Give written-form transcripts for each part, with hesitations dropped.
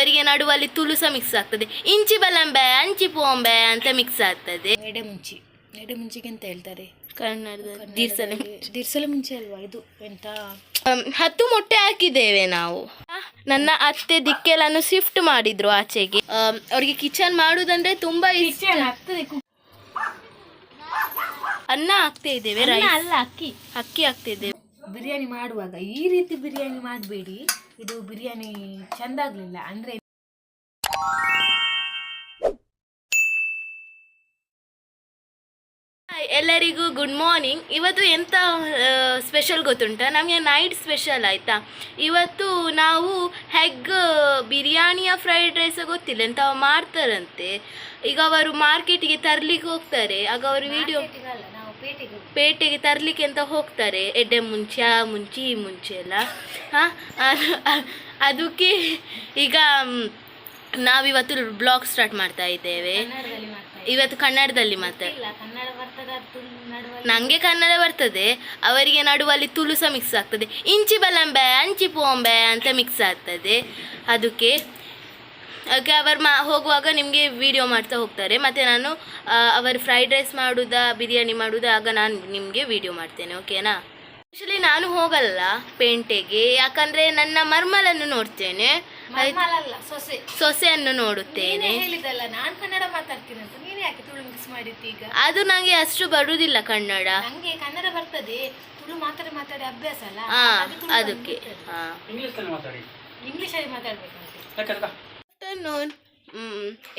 ಅವರಿಗೆ ನಡುವಲ್ಲಿ ತುಳು ಸಹ ಮಿಕ್ಸ್ ಆಗ್ತದೆ. ಇಂಚಿ ಬಲಂಬೆ ಅಂಚಿ ಪೋಂಬೆ ಅಂತ ಮಿಕ್ಸ್ ಆಗ್ತದೆ. ಎಡೆ ಮುಂಚಿಗೆ ಅಂತ ಹೇಳ್ತಾರೆ ಕನ್ನಡದಲ್ಲಿ. ದಿರ್ಸಲೆ ಮುಂಚೆ ಅಲ್ವಾ ಇದು ಎಂತ 10 ಮೊಟ್ಟೆ ಹಾಕಿದ್ದೇವೆ ನಾವು. ನನ್ನ ಅತ್ತೆ ದಿಕ್ಕೆಲ್ಲನ್ನು ಶಿಫ್ಟ್ ಮಾಡಿದ್ರು ಆಚೆಗೆ. ಅವ್ರಿಗೆ ಕಿಚನ್ ಮಾಡುದಂದ್ರೆ ತುಂಬಾ ಇಷ್ಟ. ಅನ್ನ ಹಾಕ್ತಾ ಇದ್ದೇವೆ, ಅಲ್ಲ ಅಕ್ಕಿ ಹಾಕ್ತಾ ಇದ್ದೇವೆ. ಬಿರಿಯಾನಿ ಮಾಡುವಾಗ ಈ ರೀತಿ ಬಿರಿಯಾನಿ ಮಾಡಬೇಡಿ, ಇದು ಬಿರಿಯಾನಿ ಚಂದ ಆಗ್ಲಿಲ್ಲ ಅಂದ್ರೆ. ಎಲ್ಲರಿಗೂ ಗುಡ್ ಮಾರ್ನಿಂಗ್. ಇವತ್ತು ಎಂತ ಸ್ಪೆಷಲ್ ಗೊತ್ತುಂಟಾ? ನಮಗೆ ನೈಟ್ ಸ್ಪೆಷಲ್ ಆಯಿತಾ. ಇವತ್ತು ನಾವು ಹೆಗ್ ಬಿರಿಯಾನಿಯ ಫ್ರೈಡ್ ರೈಸ್ ಗೊತ್ತಿಲ್ಲ ಎಂತ ಮಾಡ್ತಾರಂತೆ. ಈಗ ಅವರು ಮಾರ್ಕೆಟಿಗೆ ತರಲಿಕ್ಕೆ ಹೋಗ್ತಾರೆ. ಆಗ ಅವರು ವಿಡಿಯೋ ಪೇಟೆಗೆ ತರಲಿಕ್ಕೆ ಅಂತ ಹೋಗ್ತಾರೆ. ಎಡ್ಡೆ ಮುಂಚೆ ಈ ಮುಂಚೆ ಎಲ್ಲ ಅದಕ್ಕೆ ಈಗ ನಾವಿವತ್ತು ಬ್ಲಾಗ್ ಸ್ಟಾರ್ಟ್ ಮಾಡ್ತಾ ಇದ್ದೇವೆ. ಇವತ್ತು ಕನ್ನಡದಲ್ಲಿ ನನಗೆ ಕನ್ನಡ ಬರ್ತದೆ, ಅವರಿಗೆ ನಡುವಲ್ಲಿ ತುಳು ಸಹ ಮಿಕ್ಸ್ ಆಗ್ತದೆ. ಇಂಚಿ ಬಲಂಬೆ ಅಂಚಿ ಪೋಂಬೆ ಅಂತ ಮಿಕ್ಸ್ ಆಗ್ತದೆ. ಅದಕ್ಕೆ ಅವರು ಹೋಗುವಾಗ ನಿಮಗೆ ವಿಡಿಯೋ ಮಾಡ್ತಾ ಹೋಗ್ತಾರೆ. ಮತ್ತು ನಾನು ಅವರು ಫ್ರೈಡ್ ರೈಸ್ ಮಾಡುವುದಾ ಬಿರಿಯಾನಿ ಮಾಡುವುದಾ ಆಗ ನಾನು ನಿಮಗೆ ವಿಡಿಯೋ ಮಾಡ್ತೇನೆ, ಓಕೆನಾ? ಆ್ಯಕ್ಚುಲಿ ನಾನು ಹೋಗಲ್ಲ ಪೇಂಟೆಗೆ, ಯಾಕಂದರೆ ನನ್ನ ಮರ್ಮಲನ್ನು ನೋಡ್ತೇನೆ, ಸೊಸೆಯನ್ನು ನೋಡುತ್ತೇನೆ. ನಾನು ಕನ್ನಡ ಮಾತಾಡ್ತೀನಿ ಅಂತ ನೀನು ಯಾಕೆ ತುಳು ಮಿಕ್ಸ್ ಮಾಡಿತ್ತು ಈಗ? ಅದು ನನಗೆ ಅಷ್ಟು ಬರುವುದಿಲ್ಲ ಕನ್ನಡ. ನನಗೆ ಕನ್ನಡ ಬರ್ತದೆ, ತುಳು ಮಾತಾಡಿ ಅಭ್ಯಾಸ ಅಲ್ಲ, ಅದಕ್ಕೆ ಇಂಗ್ಲೀಷಲ್ಲಿ ಮಾತಾಡ್ಬೇಕು.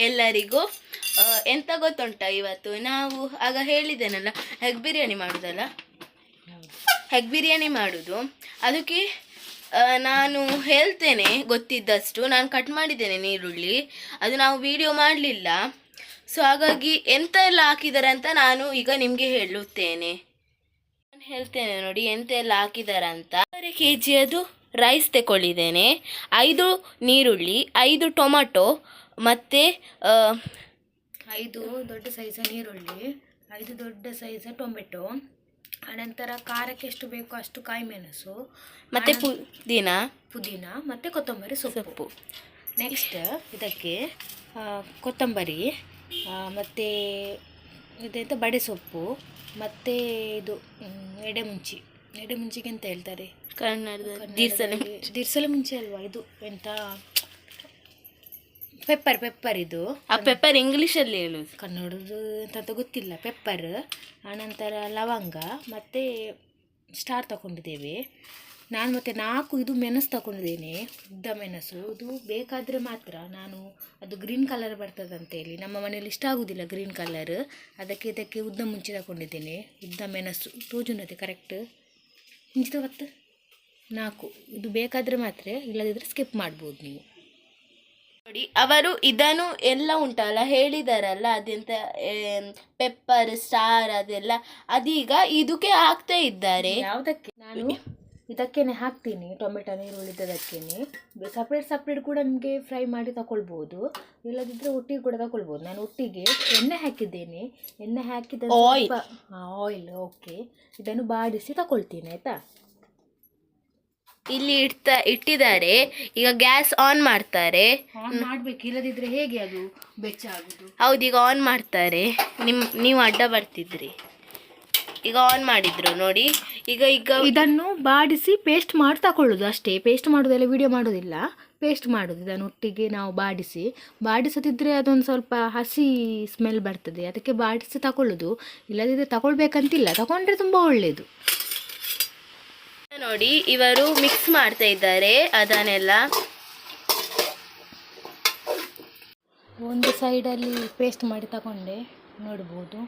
ಎಲ್ಲರಿಗೂ ಎಂತ ಗೊತ್ತುಂಟಾ, ಇವತ್ತು ನಾವು ಆಗ ಹೇಳಿದ್ದೇನಲ್ಲ ಹೆಗ್ ಬಿರಿಯಾನಿ ಮಾಡೋದಲ್ಲ, ಹೆಗ್ ಬಿರಿಯಾನಿ ಮಾಡೋದು. ಅದಕ್ಕೆ ನಾನು ಹೇಳ್ತೇನೆ ಗೊತ್ತಿದ್ದಷ್ಟು. ನಾನು ಕಟ್ ಮಾಡಿದ್ದೇನೆ ನೀರುಳ್ಳಿ, ಅದು ನಾವು ವಿಡಿಯೋ ಮಾಡಲಿಲ್ಲ. ಸೊ ಹಾಗಾಗಿ ಎಂತ ಎಲ್ಲ ಹಾಕಿದ್ದಾರೆ ಅಂತ ನಾನು ಈಗ ನಿಮಗೆ ಹೇಳುತ್ತೇನೆ. ನಾನು ಹೇಳ್ತೇನೆ ನೋಡಿ ಎಂತ ಎಲ್ಲ ಹಾಕಿದ್ದಾರೆ ಅಂತ. 1 kg ಅದು ರೈಸ್ ತಗೊಳ್ಳಿದ್ದೇನೆ, 5 ನೀರುಳ್ಳಿ, 5 ಟೊಮಟೊ, ಮತ್ತು 5 ದೊಡ್ಡ ಸೈಜ್ ನೀರುಳ್ಳಿ, 5 ದೊಡ್ಡ ಸೈಜ್ ಟೊಮೆಟೊ, ಅನಂತರ ಖಾರಕ್ಕೆ ಎಷ್ಟು ಬೇಕೋ ಅಷ್ಟು ಕಾಯಿ ಮೆಣಸು, ಮತ್ತು ಪುದೀನ ಮತ್ತು ಕೊತ್ತಂಬರಿ ಸೊಪ್ಪು. ನೆಕ್ಸ್ಟ್ ಇದಕ್ಕೆ ಕೊತ್ತಂಬರಿ ಮತ್ತು ಇದೆಂತ ಬಡೆ ಸೊಪ್ಪು, ಮತ್ತು ಇದು ಎಡೆಮುಂಚಿಗೆ ಅಂತ ಹೇಳ್ತಾರೆ ಕನ್ನಡದಲ್ಲಿ. ದಿರ್ಸಲೆ ಮುಂಚೆ ಅಲ್ವಾ ಇದು ಎಂತ ಪೆಪ್ಪರ್ ಇದು. ಆ ಪೆಪ್ಪರ್ ಇಂಗ್ಲೀಷಲ್ಲಿ ಹೇಳೋದು, ಕನ್ನಡದ್ದು ಎಂತ ಗೊತ್ತಿಲ್ಲ. ಪೆಪ್ಪರ್, ಆನಂತರ ಲವಂಗ ಮತ್ತು ಸ್ಟಾರ್ ತಗೊಂಡಿದ್ದೇವೆ. ನಾನು ಮತ್ತು 4 ಇದು ಮೆಣಸು ತಗೊಂಡಿದ್ದೇನೆ, ಉದ್ದ ಮೆಣಸು. ಇದು ಬೇಕಾದರೆ ಮಾತ್ರ, ನಾನು ಅದು ಗ್ರೀನ್ ಕಲರ್ ಬರ್ತದಂತೇಳಿ ನಮ್ಮ ಮನೆಯಲ್ಲಿ ಇಷ್ಟ ಆಗೋದಿಲ್ಲ ಗ್ರೀನ್ ಕಲರ್, ಅದಕ್ಕೆ ಇದಕ್ಕೆ ಉದ್ದ ಮುಂಚೆ ತಗೊಂಡಿದ್ದೇನೆ. ಉದ್ದ ಮೆಣಸು ತೋಜುನತೆ ಕರೆಕ್ಟ್ ಇಂಚಿದ 4 ಇದು ಬೇಕಾದರೆ ಮಾತ್ರ, ಇಲ್ಲದಿದ್ದರೆ ಸ್ಕಿಪ್ ಮಾಡ್ಬೋದು ನೀವು. ನೋಡಿ ಅವರು ಇದನ್ನು ಎಲ್ಲ ಉಂಟಲ್ಲ ಹೇಳಿದಾರಲ್ಲ, ಅದೆಂತ ಪೆಪ್ಪರ್ ಸ್ಟಾರ್ ಅದೆಲ್ಲ ಅದೀಗ ಇದಕ್ಕೆ ಹಾಕ್ತಾ ಇದ್ದಾರೆ. ಯಾವುದಕ್ಕೆ? ನಾನು ಇದಕ್ಕೇನೆ ಹಾಕ್ತೀನಿ, ಟೊಮೆಟೊ ನೀರುಳ್ಳಿದ್ದಕ್ಕೇನೆ. ಸಪ್ರೇಟ್ ಕೂಡ ನಿಮಗೆ ಫ್ರೈ ಮಾಡಿ ತಗೊಳ್ಬೋದು, ಇಲ್ಲದಿದ್ದರೆ ಒಟ್ಟಿಗೆ ಕೂಡ ತಗೊಳ್ಬೋದು. ನಾನು ಒಟ್ಟಿಗೆ ಎಣ್ಣೆ ಹಾಕಿದ್ದೇನೆ, ಎಣ್ಣೆ ಹಾಕಿದ ಆಯಿಲ್. ಓಕೆ, ಇದನ್ನು ಬಾಡಿಸಿ ತಗೊಳ್ತೀನಿ ಆಯಿತಾ. ಇಲ್ಲಿ ಇಟ್ಟಿದ್ದಾರೆ. ಈಗ ಗ್ಯಾಸ್ ಆನ್ ಮಾಡ್ತಾರೆ. ಆನ್ ಮಾಡಬೇಕು, ಇಲ್ಲದಿದ್ದರೆ ಹೇಗೆ ಅದು ಬೆಚ್ಚಾಗೋದು? ಹೌದು, ಈಗ ಆನ್ ಮಾಡ್ತಾರೆ. ನೀವು ಅಡ್ಡ ಬರ್ತಿದ್ರಿ, ಈಗ ಆನ್ ಮಾಡಿದ್ರು ನೋಡಿ. ಈಗ ಇದನ್ನು ಬಾಡಿಸಿ ಪೇಸ್ಟ್ ಮಾಡಿ ತಗೊಳ್ಳೋದು ಅಷ್ಟೇ. ಪೇಸ್ಟ್ ಮಾಡೋದೆಲ್ಲ ವಿಡಿಯೋ ಮಾಡೋದಿಲ್ಲ, ಪೇಸ್ಟ್ ಮಾಡೋದು. ಇದನ್ನು ಒಟ್ಟಿಗೆ ನಾವು ಬಾಡಿಸದಿದ್ದರೆ ಅದೊಂದು ಸ್ವಲ್ಪ ಹಸಿ ಸ್ಮೆಲ್ ಬರ್ತದೆ, ಅದಕ್ಕೆ ಬಾಡಿಸಿ ತಗೊಳ್ಳೋದು. ಇಲ್ಲದಿದ್ದರೆ ತಗೊಳ್ಬೇಕಂತಿಲ್ಲ, ತಗೊಂಡ್ರೆ ತುಂಬ ಒಳ್ಳೆಯದು. ನೋಡಿ ಇವರು ಮಿಕ್ಸ್ ಮಾಡ್ತಾ ಇದ್ದಾರೆ ಅದನ್ನೆಲ್ಲ. ಒಂದು ಸೈಡಲ್ಲಿ ಪೇಸ್ಟ್ ಮಾಡಿ ತಗೊಂಡೆ ನೋಡ್ಬೋದು,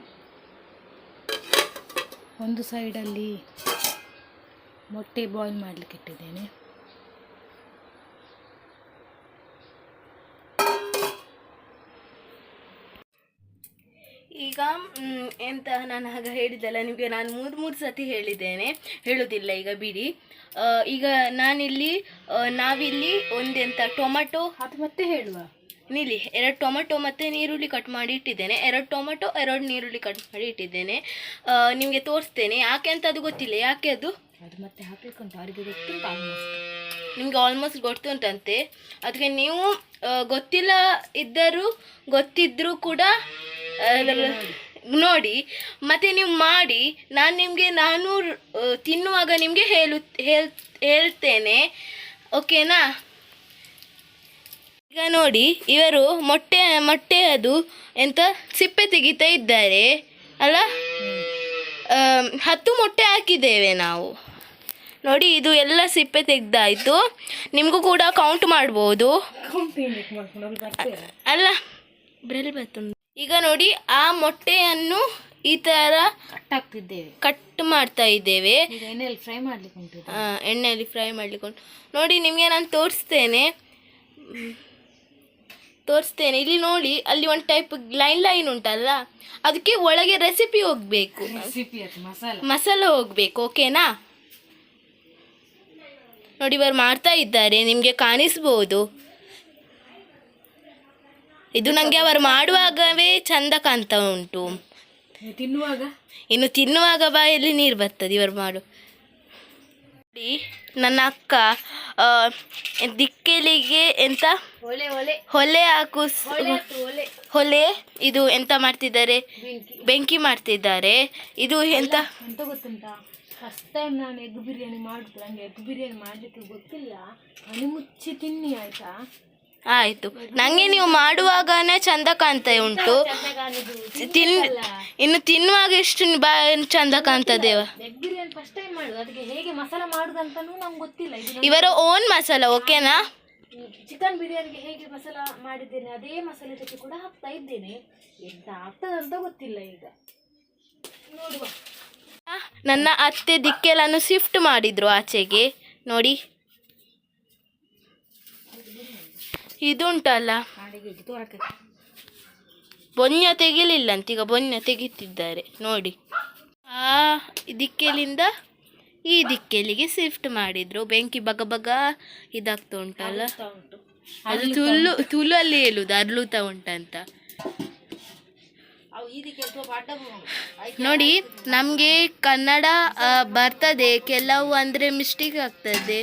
ಒಂದು ಸೈಡಲ್ಲಿ ಮೊಟ್ಟೆ ಬಾಯ್ಲ್ ಮಾಡಲಿಕ್ಕೆ ಇಟ್ಟಿದ್ದೇನೆ. ಈಗ ಎಂತ ನಾನು ಆಗ ಹೇಳಿದ್ದಲ್ಲ ನಿಮಗೆ, ನಾನು 3 ಸತಿ ಹೇಳೋದಿಲ್ಲ ಈಗ ಬಿಡಿ. ಈಗ ನಾವಿಲ್ಲಿ ಒಂದೆಂತ ಟೊಮೆಟೊ, ಅದು ಮತ್ತೆ ಹೇಳುವ ನಿಲ್ಲಿ 2 ಟೊಮೆಟೊ ಮತ್ತು ನೀರುಳ್ಳಿ ಕಟ್ ಮಾಡಿ ಇಟ್ಟಿದ್ದೇನೆ. 2 ಟೊಮೆಟೊ 2 ನೀರುಳ್ಳಿ ಕಟ್ ಮಾಡಿ ಇಟ್ಟಿದ್ದೇನೆ. ನಿಮಗೆ ತೋರಿಸ್ತೇನೆ. ಯಾಕೆ ಅಂತ ಅದು ಗೊತ್ತಿಲ್ಲ, ಯಾಕೆ ಅದು ಅದು ಮತ್ತೆ ಹಾಕ್ಲಿಕ್ಕುಂಟು, ಅವರಿಗೆ ಗೊತ್ತುಂಟು ಆಲ್ಮೋಸ್ಟ್. ನಿಮ್ಗೆ ಆಲ್ಮೋಸ್ಟ್ ಗೊತ್ತುಂಟಂತೆ. ಅದಕ್ಕೆ ನೀವು ಗೊತ್ತಿಲ್ಲ ಇದ್ದರೂ ಗೊತ್ತಿದ್ರೂ ಕೂಡ ನೋಡಿ ಮತ್ತೆ ನೀವು ಮಾಡಿ. ನಾನು ತಿನ್ನುವಾಗ ನಿಮಗೆ ಹೇಳ್ತೇನೆ, ಓಕೆನಾ? ಈಗ ನೋಡಿ, ಇವರು ಮೊಟ್ಟೆ ಅದು ಎಂತ ಸಿಪ್ಪೆ ತೆಗಿತಾ ಇದ್ದಾರೆ ಅಲ್ಲ. 10 ಮೊಟ್ಟೆ ಹಾಕಿದ್ದೇವೆ ನಾವು. ನೋಡಿ, ಇದು ಎಲ್ಲ ಸಿಪ್ಪೆ ತೆಗ್ದಾಯ್ತು. ನಿಮಗೂ ಕೂಡ ಕೌಂಟ್ ಮಾಡ್ಬೋದು ಅಲ್ಲ, ಬ್ರೆಲ್ ಬರ್ತುಂಟು. ಈಗ ನೋಡಿ, ಆ ಮೊಟ್ಟೆಯನ್ನು ಈ ಥರ ಕಟ್ ಮಾಡ್ತಾ ಇದ್ದೇವೆ. ಎಣ್ಣೆಯಲ್ಲಿ ಫ್ರೈ ಮಾಡ್ಲಿಕ್ಕೆ ಉಂಟು. ಎಣ್ಣೆಯಲ್ಲಿ ಫ್ರೈ ಮಾಡ್ಲಿಕ್ಕೆ ಉಂಟು. ನೋಡಿ, ನಿಮಗೆ ನಾನು ತೋರಿಸ್ತೇನೆ. ಇಲ್ಲಿ ನೋಡಿ, ಅಲ್ಲಿ ಒಂದು ಟೈಪ್ ಲೈನ್ ಉಂಟಲ್ಲ, ಅದಕ್ಕೆ ಒಳಗೆ ರೆಸಿಪಿ ಹೋಗ್ಬೇಕು, ಮಸಾಲ ಹೋಗ್ಬೇಕು, ಓಕೆನಾ? ನೋಡಿ, ಇವರು ಮಾಡ್ತಾ ಇದ್ದಾರೆ, ನಿಮಗೆ ಕಾಣಿಸ್ಬೋದು. ಇದು ನನಗೆ ಅವರು ಮಾಡುವಾಗವೇ ಚಂದ ಕಾಣ್ತಾ ಉಂಟು. ಇನ್ನು ತಿನ್ನುವಾಗ ಬಾಯಲ್ಲಿ ನೀರು ಬರ್ತದೆ ಇವರು ಮಾಡು. ನೋಡಿ, ನನ್ನ ಅಕ್ಕ ದಿಕ್ಕೆಲಿಗೆ ಎಂತ ಹೊಲೆ ಹಾಕು ಹೊಲೆ ಇದು ಎಂತ ಮಾಡ್ತಿದ್ದಾರೆ, ಬೆಂಕಿ ಮಾಡ್ತಿದ್ದಾರೆ. ಇದು ಎಂತ ಗೊತ್ತುಂಟಾ? ಫಸ್ಟ್ ಟೈಮ್ ನಾನು ಎಗ್ ಬಿರಿಯಾನಿ ಮಾಡುದು. ನನಗೆ ಎಗ್ ಬಿರಿಯಾನಿ ಮಾಡಲಿಕ್ಕೆ ಗೊತ್ತಿಲ್ಲ. ಮನೆ ಮುಚ್ಚಿ ತಿನ್ನಿ ಆಯ್ತಾ? ಆಯಿತು. ನನಗೆ ನೀವು ಮಾಡುವಾಗನೇ ಚಂದ ಕಾಣ್ತಾ ಉಂಟು, ಇನ್ನು ತಿನ್ನುವಾಗ ಎಷ್ಟು ಚಂದ ಕಾಣ್ತದೆ. ಎಗ್ ಬಿರಿಯಾನಿ ಫಸ್ಟ್ ಟೈಮ್ ಮಾಡುದು, ಅದಕ್ಕೆ ಹೇಗೆ ಮಸಾಲ ಮಾಡುದಂತನೂ ನಮ್ಗೆ ಗೊತ್ತಿಲ್ಲ. ಇವರ ಓನ್ ಮಸಾಲ, ಓಕೆನಾ? ಚಿಕನ್ ಬಿರಿಯಾನಿಗೆ ಹೇಗೆ ಮಸಾಲ ಮಾಡಿದ್ದೇನೆ ಅದೇ ಮಸಾಲೆ ಜೊತೆ ಕೂಡ ಹಾಕ್ತಾ ಇದ್ದೇನೆ. ಎಂತ ಆಗ್ತದಂತ ಗೊತ್ತಿಲ್ಲ. ಈಗ ನೋಡುವ. ನನ್ನ ಅತ್ತೆ ದಿಕ್ಕೆಲನ್ನು ಶಿಫ್ಟ್ ಮಾಡಿದ್ರು ಆಚೆಗೆ. ನೋಡಿ, ಇದುಂಟಲ್ಲ, ಬೊನ್ಯ ತೆಗಿಲಿಲ್ಲಂತ, ಈಗ ಬೊನ್ಯ ತೆಗಿತಿದ್ದಾರೆ. ನೋಡಿ, ಆ ದಿಕ್ಕೆಲಿಂದ ಈ ದಿಕ್ಕೆಲಿಗೆ ಶಿಫ್ಟ್ ಮಾಡಿದ್ರು. ಬೆಂಕಿ ಬಗ ಬಗ ಇದಾಗ್ತಾ ಉಂಟಲ್ಲ, ಅದು ತುಲಲ್ಲಿ ಹೇಳುದು ಅರ್ಲುತ್ತಾ ಉಂಟಂತ. ನೋಡಿ, ನಮಗೆ ಕನ್ನಡ ಬರ್ತದೆ, ಕೆಲವು ಅಂದರೆ ಮಿಸ್ಟೇಕ್ ಆಗ್ತದೆ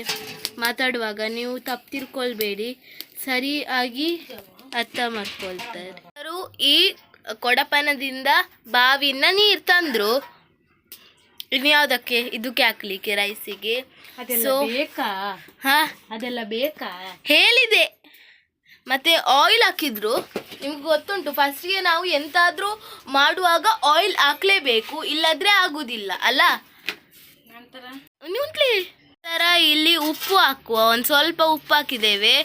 ಮಾತಾಡುವಾಗ. ನೀವು ತಪ್ಪು ತಿಳ್ಕೊಳ್ಬೇಡಿ, ಸರಿಯಾಗಿ ಅರ್ಥ ಮಾಡ್ಕೊಳ್ತಾರೆ. ಅವರು ಈ ಕೊಡಪನದಿಂದ ಬಾವಿನ ನೀರು ತಂದರು. ಇನ್ಯಾವುದಕ್ಕೆ? ಇದಕ್ಕೆ ಹಾಕ್ಲಿಕ್ಕೆ, ರೈಸಿಗೆ. ಸೊ ಅದೆಲ್ಲ ಬೇಕಾ ಹೇಳಿದೆ. ಮತ್ತೆ ಆಯಿಲ್ ಹಾಕಿದ್ರು. ನಿಮ್ಗೆ ಗೊತ್ತುಂಟು, ಫಸ್ಟಿಗೆ ನಾವು ಎಂತಾದರೂ ಮಾಡುವಾಗ ಆಯಿಲ್ ಹಾಕ್ಲೇಬೇಕು, ಇಲ್ಲದ್ರೆ ಆಗುದಿಲ್ಲ ಅಲ್ಲ. ನಂತರ ಇಲ್ಲಿ ಉಪ್ಪು ಹಾಕುವ. ಒಂದು ಸ್ವಲ್ಪ ಉಪ್ಪು ಹಾಕಿದ್ದೇವೆ,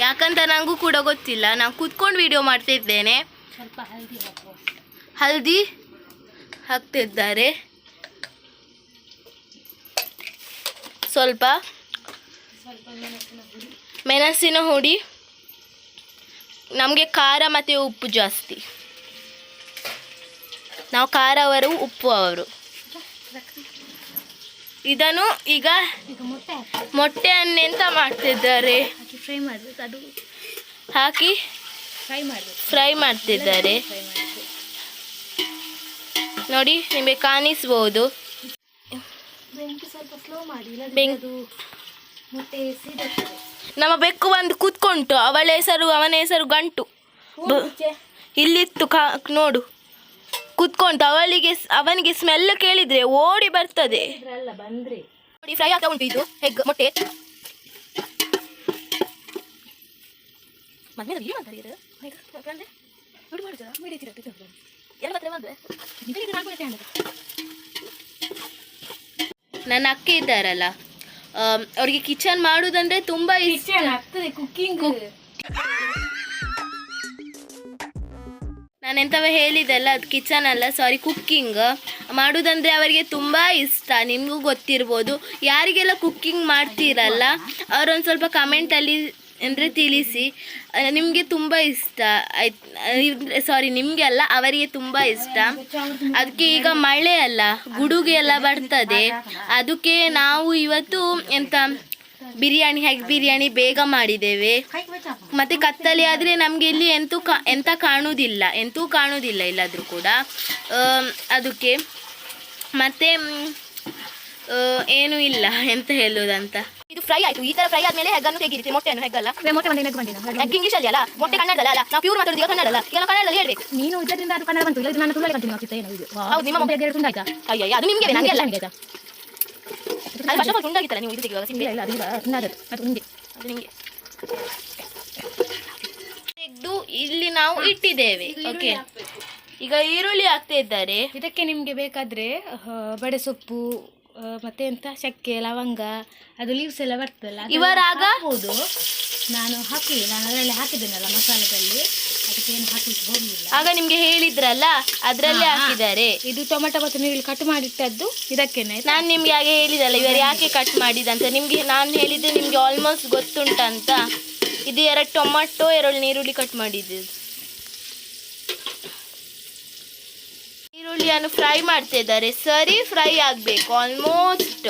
ಯಾಕಂತ ನನಗೂ ಕೂಡ ಗೊತ್ತಿಲ್ಲ. ನಾನು ಕೂತ್ಕೊಂಡು ವಿಡಿಯೋ ಮಾಡ್ತಿದ್ದೇನೆ. ಸ್ವಲ್ಪ ಹಲ್ದಿ ಹಾಕುವ. ಹಲ್ದಿ ಹಾಕ್ತಿದ್ದಾರೆ. ಸ್ವಲ್ಪ ಮೆಣಸಿನ ಹುಡಿ. ನಮಗೆ ಖಾರ ಮತ್ತು ಉಪ್ಪು ಜಾಸ್ತಿ. ನಾವು ಖಾರ ಅವರು, ಉಪ್ಪು ಅವರು. ಇದನ್ನು ಈಗ ಮೊಟ್ಟೆಯನ್ನೆಂತ ಮಾಡ್ತಿದ್ದಾರೆ, ಹಾಕಿ ಫ್ರೈ ಮಾಡ್ತಿದ್ದಾರೆ. ನೋಡಿ, ನಿಮಗೆ ಕಾಣಿಸ್ಬೋದು. ನಮ್ಮ ಬೆಕ್ಕು ಬಂದು ಕೂತ್ಕೊಂಟು. ಅವನ ಹೆಸರು ಗಂಟು. ಇಲ್ಲಿತ್ತು, ನೋಡು, ಕೂತ್ಕೊಂಟು. ಅವನಿಗೆ ಸ್ಮೆಲ್ ಕೇಳಿದ್ರೆ ಓಡಿ ಬರ್ತದೆ. ನೋಡಿ, ಫ್ರೈ ಆಗ್ತಾ ಉಂಟು. ಇದು ಎಗ್ ಮೊಟ್ಟೆ. ನನ್ನ ಅಕ್ಕ ಇದ್ದಾರಲ್ಲ, ಅವ್ರಿಗೆ ಕಿಚನ್ ಮಾಡುದಂದ್ರೆ ತುಂಬಾ ಇಷ್ಟ. ಕುಕ್ಕಿಂಗ್ ನಾನೆಂತವೇ ಹೇಳಿದೆಲ್ಲ, ಅದು ಕಿಚನ್ ಅಲ್ಲ, ಸಾರಿ, ಕುಕ್ಕಿಂಗ್ ಮಾಡುವುದಂದರೆ ಅವರಿಗೆ ತುಂಬ ಇಷ್ಟ. ನಿಮಗೂ ಗೊತ್ತಿರ್ಬೋದು. ಯಾರಿಗೆಲ್ಲ ಕುಕ್ಕಿಂಗ್ ಮಾಡ್ತೀರಲ್ಲ ಅವರೊಂದು ಸ್ವಲ್ಪ ಕಮೆಂಟಲ್ಲಿ ಅಂದರೆ ತಿಳಿಸಿ. ನಿಮಗೆ ತುಂಬ ಇಷ್ಟ ಆಯ್ತು, ಸಾರಿ, ನಿಮಗೆ ಅಲ್ಲ, ಅವರಿಗೆ ತುಂಬ ಇಷ್ಟ. ಅದಕ್ಕೆ ಈಗ ಮಳೆ ಅಲ್ಲ, ಗುಡುಗು ಎಲ್ಲ ಬರ್ತದೆ. ಅದಕ್ಕೆ ನಾವು ಇವತ್ತು ಎಂತ ಬಿರಿಯಾನಿ, ಎಗ್ ಬಿರಿಯಾನಿ ಬೇಗ ಮಾಡಿದ್ದೇವೆ. ಮತ್ತು ಕತ್ತಲೆ ಆದರೆ ನಮಗೆ ಇಲ್ಲಿ ಎಂತ ಕಾಣುವುದಿಲ್ಲ ಇಲ್ಲಾದರೂ ಕೂಡ. ಅದಕ್ಕೆ ಮತ್ತು ಏನು ಇಲ್ಲ ಎಂತ ಹೇಳುದಂತ. ಇದು ಫ್ರೈ ಆಯ್ತು. ಈ ತರ ಫ್ರೈ ಆದ್ಮೇಲೆ ಹೆಗ್ಗನ್ನು ತೆಗೀರಿ, ಮೊಟ್ಟೆಯನ್ನು ಹೆಗ್ಗಲ್ಲ. ಹೆಗ್ ಇಂಗ್ಲಿಷ್ ಅಲ್ಲಿ ಅಲ್ಲ, ಮೊಟ್ಟೆ ಕನ್ನಡದಲ್ಲ ಅಲ್ಲ. ನಾವು ಪ್ಯೂರ್ ಮಾತಾಡೋದು ಕನ್ನಡಲ್ಲ, ಈಗ ಕನ್ನಡದಲ್ಲಿ ಹೇಳ್ಬೇಕು. ನೀನು ಇದರಿಂದ ಅದು ಕನ್ನಡ ಬಂತು, ಇಲ್ಲ ನಾನು ತುಳುವಲ್ಲಿ ಕಂಟಿನ್ಯೂ ಆಗ್ತಿತ್ತು. ಏನೋ ಇದು ಹೌದು, ನಿಮ್ಮ ಮೊಟ್ಟೆ ತುಂಡಾಯ್ತಾ? ಅಯ್ಯ, ಅದು ನಿಮಗೆ ನಂಗೆ ಅಲ್ಲ. ಆಯ್ತಾ? ಅದು ಫಸ್ಟ್ ಆಫ್ ಆಲ್ ತುಂಡಾಗಿತ್ತಲ್ಲ ನೀವು ಇದು ತೆಗೆಯುವಾಗ ಸಿಂಬೆ. ಇಲ್ಲ ಅದು ತುಂಡಾದದ್ದು, ಅದು ನಿಮಗೆ. ಅದು ನಿಮಗೆ ತೆಗೆದು ಇಲ್ಲಿ ನಾವು ಇಟ್ಟಿದ್ದೇವೆ. ಓಕೆ, ಈಗ ಈರುಳ್ಳಿ ಹಾಕ್ತಾ ಇದ್ದಾರೆ. ಇದಕ್ಕೆ ನಿಮಗೆ ಬೇಕಾದರೆ ಬಡೆ ಸೊಪ್ಪು ಮತ್ತೆ ಎಂತ ಚಕ್ಕೆ ಲವಂಗ ಅದು ಲೀವ್ಸ್ ಎಲ್ಲ ಬರ್ತದಲ್ಲ, ಇವರಾಗ ಹೌದು. ನಾನು ಹಾಕಲಿಲ್ಲ, ನಾನು ಅದರಲ್ಲಿ ಹಾಕಿದ್ದೇನಲ್ಲ ಮಸಾಲೆದಲ್ಲಿ, ಅದಕ್ಕೆ ಏನು ಹಾಕಲಿಕ್ಕೆ ಹೋಗಲಿಲ್ಲ. ಆಗ ನಿಮ್ಗೆ ಹೇಳಿದ್ರಲ್ಲ ಅದರಲ್ಲೇ ಹಾಕಿದ್ದಾರೆ. ಇದು ಟೊಮೆಟೊ ಮತ್ತು ನೀರುಳ್ಳಿ ಕಟ್ ಮಾಡಿಟ್ಟದ್ದು ಇದಕ್ಕೇನೆ. ನಾನು ನಿಮ್ಗೆ ಹಾಗೆ ಹೇಳಿದಲ್ಲ ಇವರು ಯಾಕೆ ಕಟ್ ಮಾಡಿದಂತ. ನಿಮ್ಗೆ ನಾನು ಹೇಳಿದ್ದೆ ನಿಮ್ಗೆ ಆಲ್ಮೋಸ್ಟ್ ಗೊತ್ತುಂಟಂತ. ಇದು 2 ಟೊಮೆಟೊ 2 ನೀರುಳ್ಳಿ ಕಟ್ ಮಾಡಿದ್ದು. ಈರುಳ್ಳಿಯನ್ನು ಫ್ರೈ ಮಾಡ್ತಾ ಇದ್ದಾರೆ. ಸರಿ ಫ್ರೈ ಆಗಬೇಕು ಆಲ್ಮೋಸ್ಟ್.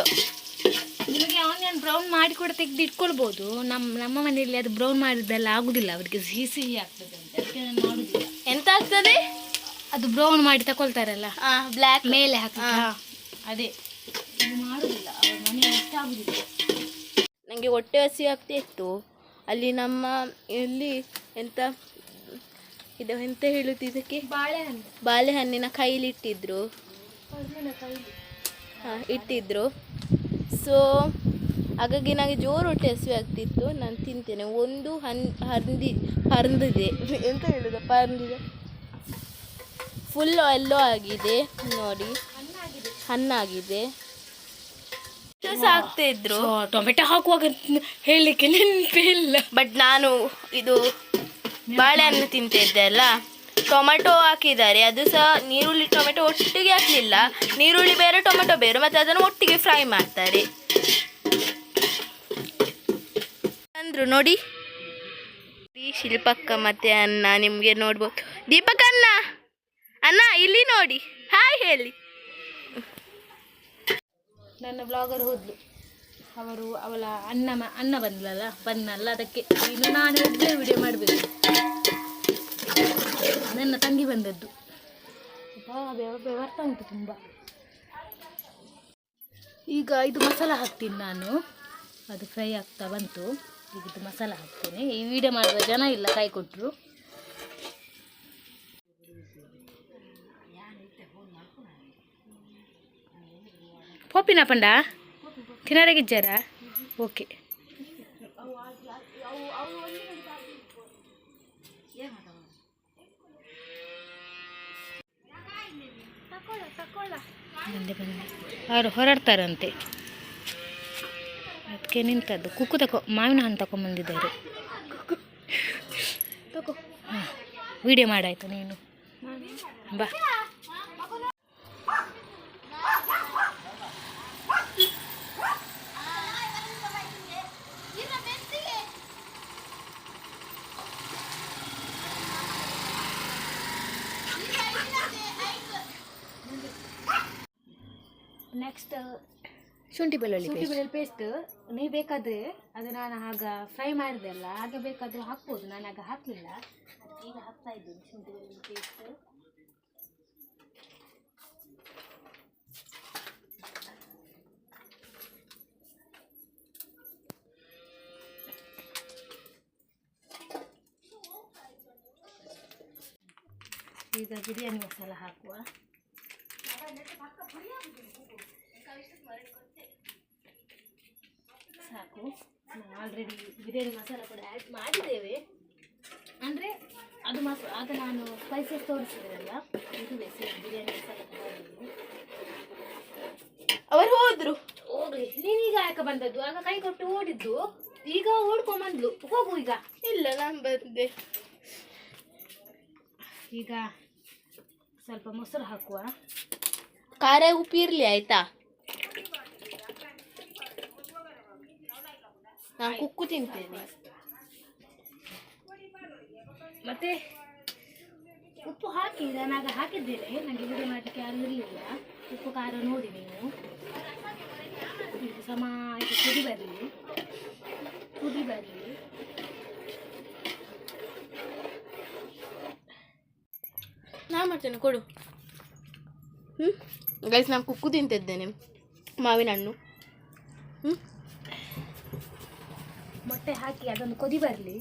ನಿಮಗೆ ಆನಿಯನ್ ಬ್ರೌನ್ ಮಾಡಿ ಕೂಡ ತೆಗೆದು ಇಟ್ಕೊಳ್ಬೋದು. ನಮ್ಮ ಮನೆಯಲ್ಲಿ ಅದು ಬ್ರೌನ್ ಮಾಡಿದ್ದೆಲ್ಲ ಆಗುದಿಲ್ಲ, ಅವರಿಗೆ ಸಿಹಿ ಸಿಹಿ ಆಗ್ತದೆ ಅಂತ, ಅದಕ್ಕೆ ನಾನು ಮಾಡುದಿಲ್ಲ. ಎಂತ ಆಗ್ತದೆ? ಅದು ಬ್ರೌನ್ ಮಾಡಿ ತಗೊಳ್ತಾರಲ್ಲ, ಬ್ಲ್ಯಾಕ್ ಮೇಲೆ ಹಾಕಿ, ಅದೇ ಇದು ಮಾಡುದಿಲ್ಲ, ಅವ್ರ ಮನೆಯಲ್ಲಿ ಇಷ್ಟ ಆಗುದಿಲ್ಲ. ನನಗೆ ಹೊಟ್ಟೆ ಹಸಿ ಆಗ್ತಾ ಇತ್ತು. ಅಲ್ಲಿ ನಮ್ಮ ಇಲ್ಲಿ ಎಂತ ಇದು ಎಂತ ಹೇಳುದು ಇದಕ್ಕೆ, ಬಾಳೆಹಣ್ಣಿನ ಕೈಲಿ ಇಟ್ಟಿದ್ರು. ಇಟ್ಟಿದ್ರು. ಸೊ ಹಾಗಾಗಿ ನನಗೆ ಜೋರು ಹೊಟ್ಟೆ ಹಸಿವೆ ಆಗ್ತಿತ್ತು. ನಾನು ತಿಂತೇನೆ. ಒಂದು ಹರಿದಿದೆ ಎಂತ ಹೇಳುದು, ಪರಂದಿದೆ. ಫುಲ್ ಎಲ್ಲೋ ಆಗಿದೆ ನೋಡಿ, ಹಣ್ಣಾಗಿದೆ. ಹಾಕ್ತಾ ಇದ್ರು. ಟೊಮೆಟೊ ಹಾಕುವಾಗ ಹೇಳಲಿಕ್ಕೆ ನೆನಪೇ ಇಲ್ಲ. ಬಟ್ ನಾನು ಇದು ಬಾಳೆಹಣ್ಣು ತಿಂತಿದ್ದೆ ಅಲ್ಲ, ಟೊಮೆಟೊ ಹಾಕಿದ್ದಾರೆ. ಅದು ಸಹ ನೀರುಳ್ಳಿ ಟೊಮೆಟೊ ಒಟ್ಟಿಗೆ ಹಾಕಲಿಲ್ಲ, ನೀರುಳ್ಳಿ ಬೇರೆ ಟೊಮೆಟೊ ಬೇರೆ, ಮತ್ತು ಅದನ್ನು ಒಟ್ಟಿಗೆ ಫ್ರೈ ಮಾಡ್ತಾರೆ ಅಂದರು ನೋಡಿ. ಶಿಲ್ಪಕ್ಕ ಮತ್ತೆ ಅನ್ನ ನಿಮಗೆ ನೋಡ್ಬೋದು. ದೀಪಕ್ ಅನ್ನ ಇಲ್ಲಿ ನೋಡಿ, ಹಾಯ್ ಹೇಳಿ. ನನ್ನ ಬ್ಲಾಗರ್ ಹೋದ್ಲು, ಅವಳ ಅನ್ನ ಬಂದಲ್ಲ, ಅದಕ್ಕೆ ಇನ್ನು ನಾನು ಒಬ್ಬಳೇ ವಿಡಿಯೋ ಮಾಡಬೇಕು. ನನ್ನ ತಂಗಿ ಬಂದದ್ದು, ಬರ್ತಾ ಉಂಟು ತುಂಬ. ಈಗ ಇದು ಮಸಾಲ ಹಾಕ್ತೀನಿ ನಾನು, ಅದು ಫ್ರೈ ಆಗ್ತಾ ಬಂತು. ಈಗ ಇದು ಮಸಾಲ ಹಾಕ್ತೇನೆ. ಈ ವಿಡಿಯೋ ಮಾಡುವ ಜನ ಇಲ್ಲ, ಕೈ ಕೊಟ್ಟರು. ಪೋಪಿನ ಪಂಡ ತಿನ್ನರಾಗಿದ್ದಾರಾ? ಓಕೆ. ಅವರು ಹೊರಡ್ತಾರಂತೆ, ಅದಕ್ಕೆ ನಿಂತದ್ದು. ಕುಕ್ಕು ಮಾವಿನ ಹಣ್ಣು ತಗೊಂಬಂದಿದ್ದಾರೆ. ವಿಡಿಯೋ ಮಾಡಾಯ್ತು ನೀನು ಬಾ. ನೆಕ್ಸ್ಟ್ ಶುಂಠಿ ಬೆಳ್ಳುಳ್ಳಿ ಪೇಸ್ಟ್. ನೀವು ಬೇಕಾದರೆ ಅದು ನಾನು ಆಗ ಫ್ರೈ ಮಾಡಿದೆ ಅಲ್ಲ, ಆಗ ಬೇಕಾದರೂ ಹಾಕ್ಬೋದು. ನಾನು ಆಗ ಹಾಕಲಿಲ್ಲ, ಈಗ ಹಾಕ್ತಾ ಇದ್ದೀನಿ ಶುಂಠಿ ಬೆಳ್ಳುಳ್ಳಿ ಪೇಸ್ಟ್. ಈಗ ಬಿರಿಯಾನಿ ಮಸಾಲ ಹಾಕುವ. ಸಾಕು, ನಾವು ಆಲ್ರೆಡಿ ಬಿರಿಯಾನಿ ಮಸಾಲ ಕೂಡ ಆ್ಯಡ್ ಮಾಡಿದ್ದೇವೆ. ಅಂದರೆ ಅದು ಆಗ ನಾನು ಸ್ಪೈಸಸ್ ತೋರಿಸಿದ್ರಲ್ಲ, ಇದು ಬಿರಿಯಾನಿ ಮಸಾಲ ಅವರು ಹೋದ್ರು. ಹೋಗ್ಲಿ, ನೀನೀಗ ಯಾಕೆ ಬಂದದ್ದು? ಆಗ ಕೈ ಕೊಟ್ಟು ಓಡಿದ್ದು, ಈಗ ಓಡ್ಕೊಂಬಂದ್ಲು. ಹೋಗು ಈಗ. ಇಲ್ಲ, ನಾನು ಬಂದೆ. ಈಗ ಸ್ವಲ್ಪ ಮೊಸರು ಹಾಕುವ. ಖಾರ ಉಪ್ಪು ಇರಲಿ ಆಯ್ತಾ? ನಾನು ಕುಕ್ಕು ತಿಂತೇನೆ. ಮತ್ತೆ ಉಪ್ಪು ಹಾಕಿ, ನಾನಾಗ ಹಾಕಿದ್ದೇನೆ. ನನಗೆ ವಿಡಿಯೋ ಮಾಡಲಿಕ್ಕೆ ಯಾರು ಇರಲಿಲ್ಲ. ಉಪ್ಪು ಖಾರ ನೋಡಿ ನೀವು. ಸಮ ಕುದಿ ಬರಲಿ. ನಾ ಮಾಡ್ತೇನೆ, ಕೊಡು. ಗೈಸ್, ನಾನು ಕುಕ್ಕು ತಿಂತಿದ್ದೇನೆ. ಮಾವಿನ ಹಣ್ಣು. ಮೊಟ್ಟೆ ಹಾಕಿ ಅದೊಂದು ಕೊದಿ ಬರಲಿ.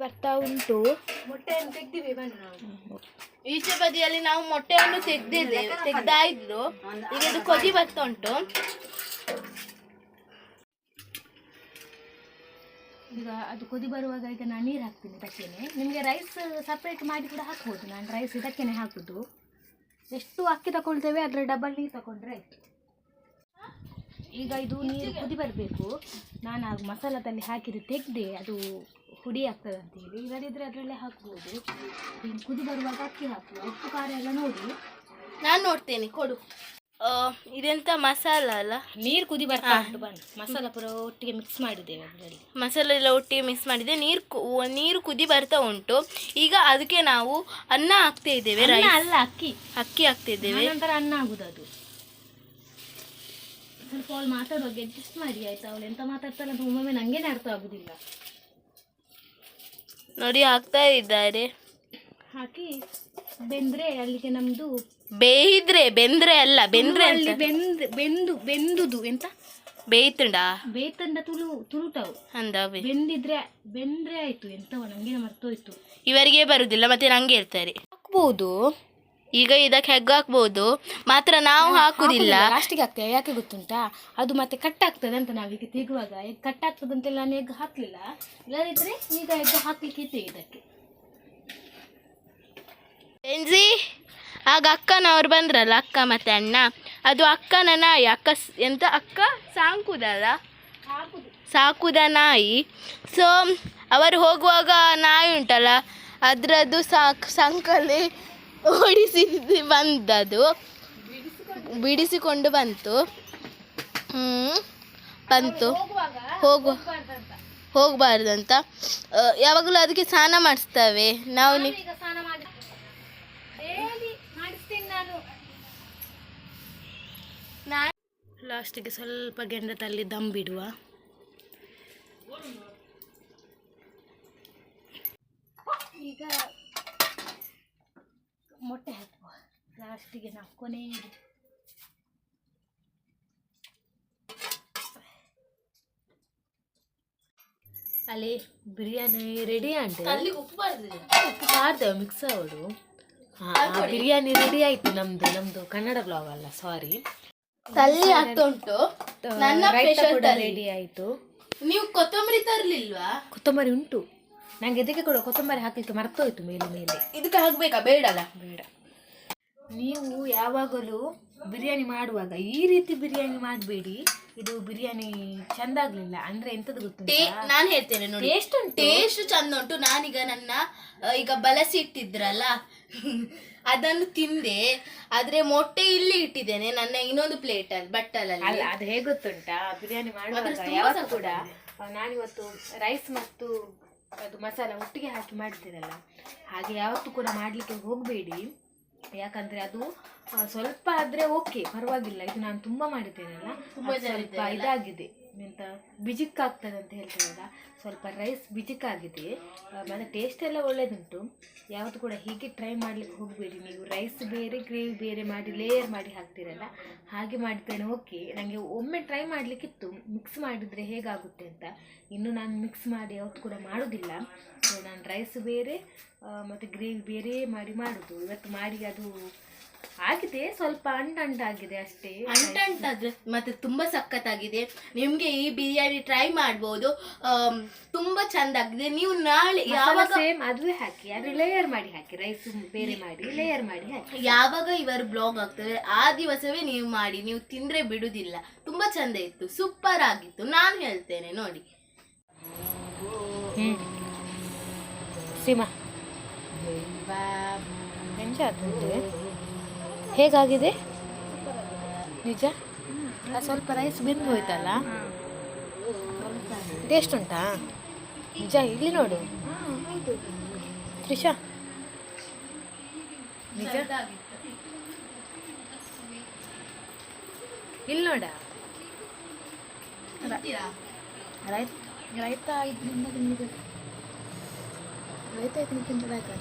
ಬರ್ತಾ ಉಂಟು. ಮೊಟ್ಟೆಯನ್ನು ತೆಗ್ದಿವಿ ಬನ್ನಿ ನಾವು. ಈಚೆ ಬದಿಯಲ್ಲಿ ನಾವು ಮೊಟ್ಟೆಯನ್ನು ತೆಗ್ದಾಯ್ತು. ಈಗ ಇದು ಕೊದಿ ಬರ್ತಾ ಉಂಟು. ಈಗ ಅದು ಕೊದಿ ಬರುವಾಗ ಈಗ ನಾನು ನೀರು ಹಾಕ್ತೀನಿ ಇದಕ್ಕೇನೆ. ನಿಮಗೆ ರೈಸ್ ಸಪ್ರೇಟ್ ಮಾಡಿ ಕೂಡ ಹಾಕ್ಬೋದು. ನಾನು ರೈಸ್ ಇದಕ್ಕೇನೆ ಹಾಕೋದು. ಎಷ್ಟು ಅಕ್ಕಿ ತಗೊಳ್ತೇವೆ ಅದರ ಡಬಲ್ ನೀರು ತಗೊಂಡ್ರೆ ಆಯಿತು. ಈಗ ಇದು ನೀರು ಕುದಿ ಬರಬೇಕು. ನಾನು ಆ ಮಸಾಲದಲ್ಲಿ ಹಾಕಿದ್ದು ತೆಗೆದೆ, ಅದು ಹುಡಿ ಆಗ್ತದೆ ಅಂತೇಳಿ. ಇಲ್ಲದಿದ್ದರೆ ಅದರಲ್ಲೇ ಹಾಕ್ಬೋದು. ಈಗ ಕುದಿ ಬರುವಾಗ ಅಕ್ಕಿ ಹಾಕು, ಉಪ್ಪು ಖಾರ ಎಲ್ಲ ನೋಡಿ. ನಾನು ನೋಡ್ತೇನೆ, ಕೊಡು. ಇದೆಂತ ಮಸಾಲ ಅಲ್ಲ? ನೀರು ಕುದಿ ಬರ್ತಾ ಉಂಟು ಬನ್ನಿ. ಮಸಾಲ ಪೂರ ಒಟ್ಟಿಗೆ ಮಿಕ್ಸ್ ಮಾಡಿದ್ದೇವೆ ಅದರಲ್ಲಿ. ಮಸಾಲೆ ಎಲ್ಲ ಒಟ್ಟಿಗೆ ಮಿಕ್ಸ್ ಮಾಡಿದೆ. ನೀರು ಕುದಿ ಬರ್ತಾ ಉಂಟು. ಈಗ ಅದಕ್ಕೆ ನಾವು ಅನ್ನ ಹಾಕ್ತಾ ಇದ್ದೇವೆ. ಅಲ್ಲ, ಅಕ್ಕಿ ಹಾಕ್ತಾ ಇದ್ದೇವೆ. ನಂತರ ಅನ್ನ ಆಗುದು. ಅದು ಸ್ವಲ್ಪ ಅವಳು ಮಾತಾಡುವಾಗ ಅಡ್ಜಸ್ಟ್ ಮಾಡಿ ಆಯ್ತಾ. ಅವಳು ಎಂತ ಮಾತಾಡ್ತಾಳೆ ಅಂತ ಒಮ್ಮೊಮ್ಮೆ ನಂಗೇನೆ ಅರ್ಥ ಆಗುದಿಲ್ಲ. ನೋಡಿ ಹಾಕ್ತಾ ಇದ್ದಾರೆ. ಹಾಕಿ ಬೆಂದ್ರೆ ಅಲ್ಲಿಗೆ ನಮ್ದು ಬೆಂದ್ರೆ ಅಲ್ಲ, ಬೆಂದ್ರೆ ಅಲ್ಲಿ ಬೆಂದುದು ಎಂತ ಬೇಯ್ತಂಡ ತುಳುಟವು ಅಂದ. ಬೆಂದ್ರೆ ಆಯ್ತು. ಎಂತವ ನಂಗೆ ಮರ್ತೋಯ್ತು. ಇವರಿಗೆ ಬರುದಿಲ್ಲ, ಮತ್ತೆ ನಂಗೆ ಇರ್ತಾರೆ. ಹಾಕ್ಬಹುದು. ಈಗ ಇದಕ್ಕೆ ಹೆಗ್ ಹಾಕ್ಬಹುದು, ಮಾತ್ರ ನಾವು ಹಾಕುದಿಲ್ಲ. ಲಾಸ್ಟಿಗೆ ಹಾಕ್ತೇವೆ. ಯಾಕೆ ಗೊತ್ತುಂಟಾ? ಅದು ಮತ್ತೆ ಕಟ್ ಆಗ್ತದೆ ಅಂತ. ನಾವೀಗ ತೆಗುವಾಗ ಎಗ್ ಕಟ್ ಆಗ್ತದೆ ಅಂತೆಲ್ಲ ನಾನು ಎಗ್ ಹಾಕ್ಲಿಲ್ಲ. ಇಲ್ಲದಿದ್ರೆ ಈಗ ಎಗ್ ಹಾಕ್ಲಿಕ್ಕೆ ಇತ್ತೆ ಇದಕ್ಕೆ. ಆಗ ಅಕ್ಕನವ್ರು ಬಂದ್ರಲ್ಲ, ಅಕ್ಕ ಮತ್ತೆ ಅಣ್ಣ. ಅದು ಅಕ್ಕನ ನಾಯಿ. ಅಕ್ಕ ಸಾಕುದ ನಾಯಿ. ಸೊ ಅವರು ಹೋಗುವಾಗ ನಾಯಿ ಉಂಟಲ್ಲ, ಅದರದ್ದು ಸಂಕಲ್ಲಿ ಬಿಡಿಸಿಕೊಂಡು ಬಂತು. ಹೋಗಬಾರ್ದಂತ ಯಾವಾಗಲೂ ಅದಕ್ಕೆ ಸ್ನಾನ ಮಾಡಿಸ್ತೇವೆ ನಾವು. ಲಾಸ್ಟಿಗೆ ಸ್ವಲ್ಪ ಗೆಂಡದಲ್ಲಿ ದಮ್ ಬಿಡುವ. ಈಗ ಮೊಟ್ಟೆ ಹಾಕುವ ಲಾಸ್ಟಿಗೆ ನಾವು ಕೊನೆಗೆ. ಅಲ್ಲಿ ಬಿರಿಯಾನಿ ರೆಡಿ ಆಂಟೆ. ಉಪ್ಪು ಬಾರ್ದೇವೆ ಮಿಕ್ಸ್ ಅವಳು. ಬಿರಿಯಾನಿ ರೆಡಿ ಆಯ್ತು. ನಮ್ದು ಕನ್ನಡ ಬ್ಲಾಗ್ ಅಲ್ಲ, ಸಾರಿ. ತಲ್ಲಿ ಆಗ್ತಾ ಉಂಟು. ರೆಡಿ ಆಯ್ತು. ನೀವು ಕೊತ್ತಂಬರಿ ತರಲಿಲ್ವಾ? ಕೊತ್ತಂಬರಿ ಉಂಟು. ನಂಗೆ ಇದಕ್ಕೆ ಕೂಡ ಕೊತ್ತಂಬರಿ ಹಾಕ್ಲಿಕ್ಕೆ ಮರ್ತೋಯ್ತು. ಮೇಲೆ ಇದಕ್ಕೆ ಹಾಕ್ಬೇಕಾ? ಬೇಡ. ನೀವು ಯಾವಾಗಲೂ ಬಿರಿಯಾನಿ ಮಾಡುವಾಗ ಈ ರೀತಿ ಬಿರಿಯಾನಿ ಮಾಡಬೇಡಿ. ಇದು ಬಿರಿಯಾನಿ ಚಂದ ಆಗ್ಲಿಲ್ಲ ಅಂದ್ರೆ ಎಂತದ್ದು ಗೊತ್ತುಂಟಾ? ನಾನು ಹೇಳ್ತೇನೆ ನೋಡಿ, ಟೇಸ್ಟ್ ಚಂದ ಉಂಟು. ನಾನೀಗ ಈಗ ಬಳಸಿ ಇಟ್ಟಿದ್ರಲ್ಲ ಅದನ್ನು ತಿಂದೆ. ಆದ್ರೆ ಮೊಟ್ಟೆ ಇಲ್ಲಿ ಇಟ್ಟಿದ್ದೇನೆ ನನ್ನ ಇನ್ನೊಂದು ಪ್ಲೇಟಲ್ಲಿ, ಬಟ್ಟಲಲ್ಲಿ. ಅಲ್ಲ, ಅದು ಹೇಗೆ ಗೊತ್ತುಂಟಾ? ಬಿರಿಯಾನಿ ಮಾಡುವಾಗ ಯಾವತ್ತೂ ಕೂಡ ನಾನಿವತ್ತು ರೈಸ್ ಮತ್ತು ಅದು ಮಸಾಲ ಒಟ್ಟಿಗೆ ಹಾಕಿ ಮಾಡ್ತೀರಲ್ಲ, ಹಾಗೆ ಯಾವತ್ತೂ ಕೂಡ ಮಾಡಲಿಕ್ಕೆ ಹೋಗಬೇಡಿ. ಯಾಕಂದರೆ ಅದು ಸ್ವಲ್ಪ ಆದರೆ ಓಕೆ, ಪರವಾಗಿಲ್ಲ. ಇದು ನಾನು ತುಂಬ ಮಾಡಿದ್ದೇನಲ್ಲ, ಸ್ವಲ್ಪ ಇದಾಗಿದೆ. ಎಂತ ಬಿಜಿಕ್ಕಾಗ್ತದೆ ಅಂತ ಹೇಳ್ತೀರಲ್ಲ, ಸ್ವಲ್ಪ ರೈಸ್ ಬಿಜಿಕ್ಕಾಗಿದೆ. ಮತ್ತು ಟೇಸ್ಟ್ ಎಲ್ಲ ಒಳ್ಳೆಯದುಂಟು. ಯಾವತ್ತೂ ಕೂಡ ಹೀಗೆ ಟ್ರೈ ಮಾಡಲಿಕ್ಕೆ ಹೋಗಬೇಡಿ. ನೀವು ರೈಸ್ ಬೇರೆ ಗ್ರೇವಿ ಬೇರೆ ಮಾಡಿ ಲೇಯರ್ ಮಾಡಿ ಹಾಕ್ತೀರಲ್ಲ, ಹಾಗೆ ಮಾಡಿದ್ದೇನೆ ಓಕೆ. ನನಗೆ ಒಮ್ಮೆ ಟ್ರೈ ಮಾಡಲಿಕ್ಕಿತ್ತು ಮಿಕ್ಸ್ ಮಾಡಿದರೆ ಹೇಗಾಗುತ್ತೆ ಅಂತ. ಇನ್ನು ನಾನು ಮಿಕ್ಸ್ ಮಾಡಿ ಯಾವತ್ತೂ ಕೂಡ ಮಾಡೋದಿಲ್ಲ. ಸೊ ನಾನು ರೈಸ್ ಬೇರೆ ಮತ್ತು ಗ್ರೇವಿ ಬೇರೆ ಮಾಡೋದು. ಇವತ್ತು ಮಾಡಿ ಅದು ಆಗಿದೆ, ಸ್ವಲ್ಪ ಅಂಟಾಗಿದೆ ಅಷ್ಟೇ. ಅಂಟಾದ್ರೆ ಮತ್ತೆ ತುಂಬ ಸಖತ್ತಾಗಿದೆ. ನಿಮಗೆ ಈ ಬಿರಿಯಾನಿ ಟ್ರೈ ಮಾಡ್ಬೋದು, ತುಂಬ ಚೆಂದ ಆಗಿದೆ. ನೀವು ನಾಳೆ ಯಾವಾಗ ಸೇಮ್ ಅದುವೇ ಹಾಕಿ, ಅದು ಲೇಯರ್ ಮಾಡಿ ಹಾಕಿ, ರೈಸ್ ಬೇರೆ ಮಾಡಿ ಲೇಯರ್ ಮಾಡಿ ಹಾಕಿ. ಯಾವಾಗ ಇವರು ಬ್ಲಾಗ್ ಆಗ್ತದೆ ಆ ದಿವಸವೇ ನೀವು ಮಾಡಿ, ನೀವು ತಿಂದರೆ ಬಿಡುವುದಿಲ್ಲ. ತುಂಬ ಚೆಂದ ಇತ್ತು, ಸೂಪರ್ ಆಗಿತ್ತು. ನಾನು ಹೇಳ್ತೇನೆ ನೋಡಿ. ಸೀಮಾ ಹೇಗಾಗಿದೆ ನಿಜ? ಸ್ವಲ್ಪ ರೈಸ್ ಬೆಂದು ಹೋಯ್ತಲ್ಲ, ಟೇಸ್ಟ್ ಉಂಟಾ ನಿಜ? ಇಲ್ಲಿ ನೋಡು ತ್ರಿಷಾ, ನಿಜ ಇಲ್ಲಿ ನೋಡ. ರೈತ 5 ನಿಮಿಷ ರೈತ 5 ನಿಮಿಷ